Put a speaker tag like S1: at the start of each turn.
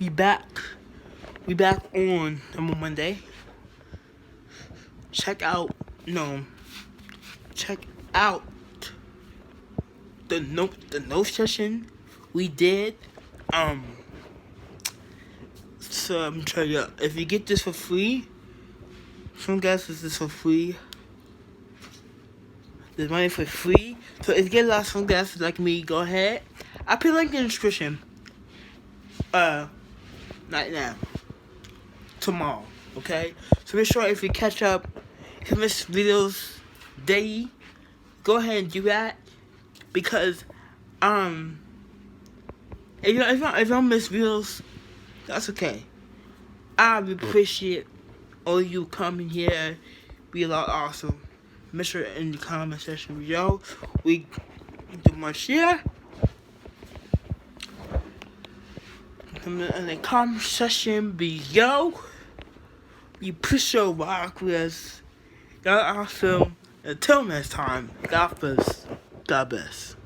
S1: We back. We back on Monday. Check out the note session we did. So I'm trying to, if you get this for free, some guys get this for free. There's money for free. So if you get a lot of sunglasses like me, go ahead. I'll put a link in the description. Not now. Tomorrow. Okay? So make sure if you catch up, if you miss videos daily, go ahead and do that. Because if you don't miss videos, that's okay. I appreciate all you coming here. Be a lot awesome. Make sure in the comment section below we do much here. In the comment section below, you push your rock with us. Y'all awesome. Until next time, God bless. God bless.